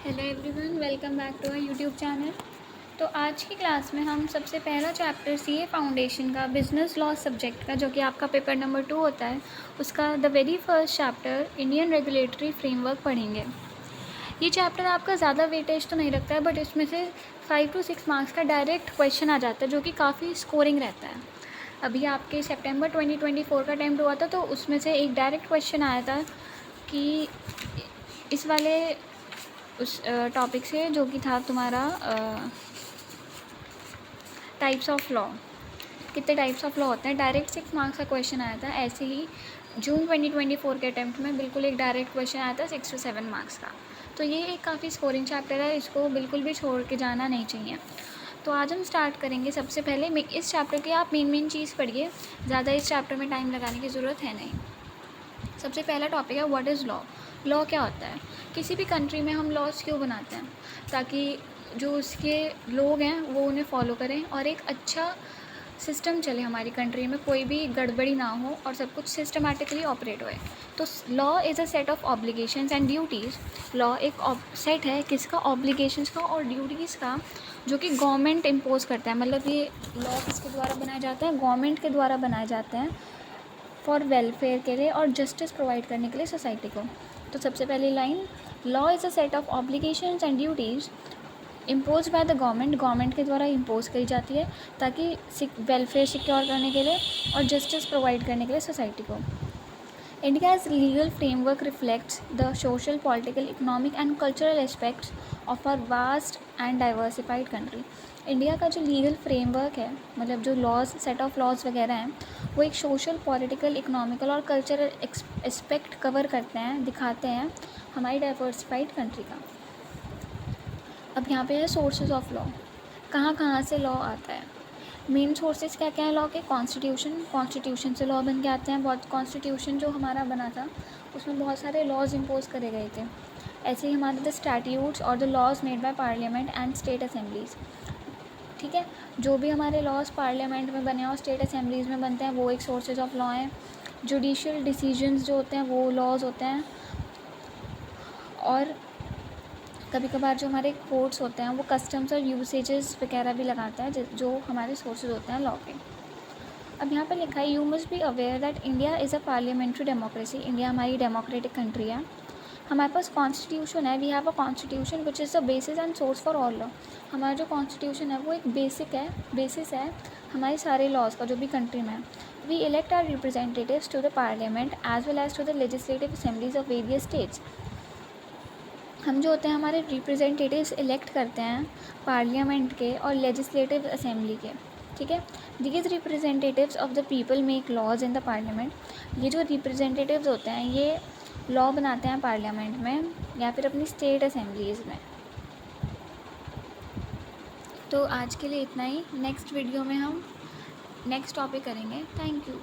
Hello everyone, welcome back to our YouTube channel. तो आज की क्लास में हम सबसे पहला चैप्टर सीए फाउंडेशन का बिजनेस लॉ सब्जेक्ट का, जो कि आपका पेपर नंबर 2 होता है, उसका the very first chapter Indian regulatory framework पढ़ेंगे। ये चैप्टर आपका ज़्यादा वेटेज तो नहीं रखता है, बट इसमें से 5 to 6 मार्क्स का डायरेक्ट क्वेश्चन आ जाता है, जो कि काफ़ी स्कोरिंग रहता है। अभी आपके सितंबर 2024 का अटेम्प्ट हुआ था, तो उसमें से एक डायरेक्ट क्वेश्चन आया था कि इस वाले उस टॉपिक से, जो कि था तुम्हारा टाइप्स ऑफ लॉ, कितने टाइप्स ऑफ लॉ होते हैं। डायरेक्ट 6 मार्क्स का क्वेश्चन आया था। ऐसे ही जून 2024 के अटैम्प्ट में बिल्कुल एक डायरेक्ट क्वेश्चन आया था 6 to 7 मार्क्स का। तो ये एक काफ़ी स्कोरिंग चैप्टर है, इसको बिल्कुल भी छोड़ के जाना नहीं चाहिए। तो आज हम स्टार्ट करेंगे। सबसे पहले इस चैप्टर की आप मेन चीज़ पढ़िए, ज़्यादा इस चैप्टर में टाइम लगाने की ज़रूरत है नहीं। सबसे पहला टॉपिक है व्हाट इज़ लॉ। लॉ क्या होता है? किसी भी कंट्री में हम लॉज क्यों बनाते हैं? ताकि जो उसके लोग हैं वो उन्हें फॉलो करें और एक अच्छा सिस्टम चले हमारी कंट्री में, कोई भी गड़बड़ी ना हो और सब कुछ सिस्टमेटिकली ऑपरेट होए। तो law is a set of obligations and duties. Law एक सेट है किसका? ऑब्लिगेशंस का और ड्यूटीज़ का, जो कि गवर्नमेंट इम्पोज करता है। मतलब ये लॉ किसके द्वारा बनाए जाते हैं? गवर्नमेंट के द्वारा बनाए जाते हैं, फॉर वेलफेयर के लिए और जस्टिस प्रोवाइड करने के लिए सोसाइटी को। तो सबसे पहली line, law is a set of obligations and duties impose by the government के द्वारा इम्पोज करी जाती है, ताकि वेलफेयर सिक्योर करने के लिए और जस्टिस प्रोवाइड करने के लिए सोसाइटी को। India's legal framework reflects the social, political, economic and cultural aspects of our vast and diversified country. India का जो लीगल फ्रेमवर्क है, मतलब जो लॉज, सेट ऑफ लॉज वगैरह हैं, वो एक सोशल, पॉलिटिकल, इकोनॉमिकल और कल्चरल एस्पेक्ट कवर करते हैं, दिखाते हैं हमारी डाइवर्सिफाइड कंट्री का। अब यहाँ पे है सोर्सेज ऑफ लॉ। कहाँ कहाँ से लॉ आता है? मेन सोर्सेज क्या क्या है लॉ के? कॉन्स्टिट्यूशन से लॉ बन के आते हैं। बहुत कॉन्स्टिट्यूशन जो हमारा बना था उसमें बहुत सारे लॉज इम्पोज करे गए थे। ऐसे ही हमारे द स्टैट्यूट्स और the laws made by parliament and state assemblies. ठीक है, जो भी हमारे लॉज पार्लियामेंट में बने और स्टेट असेंबलीज़ में बनते हैं वो एक सोर्सेज ऑफ लॉ हैं। जुडिशियल डिसीजंस जो होते हैं वो लॉज होते हैं। और कभी कभार जो हमारे कोर्ट्स होते हैं वो कस्टम्स और यूसेजेस वगैरह भी लगाते हैं, जो हमारे सोर्सेज होते हैं लॉ के। अब यहाँ पे लिखा है, you must be aware that India is a parliamentary democracy. India हमारी डेमोक्रेटिक कंट्री है। हमारे पास कॉन्स्टिट्यूशन है, we have a constitution which is the basis and source for all law. हमारा जो कॉन्स्टिट्यूशन है वो एक बेसिस है हमारे सारे लॉज का, जो भी कंट्री में है। We elect our representatives to the parliament as well as to the legislative assemblies of various states. हम जो होते हैं हमारे रिप्रेजेंटेटिव्स इलेक्ट करते हैं पार्लियामेंट के और लेजिस्लेटिव असेंबली के। ठीक है, these representatives of the people make laws in the parliament. ये जो रिप्रेजेंटेटिव्स होते हैं ये लॉ बनाते हैं पार्लियामेंट में या फिर अपनी स्टेट असेंबलीज़ में। तो आज के लिए इतना ही। नेक्स्ट वीडियो में हम नेक्स्ट टॉपिक करेंगे। Thank you.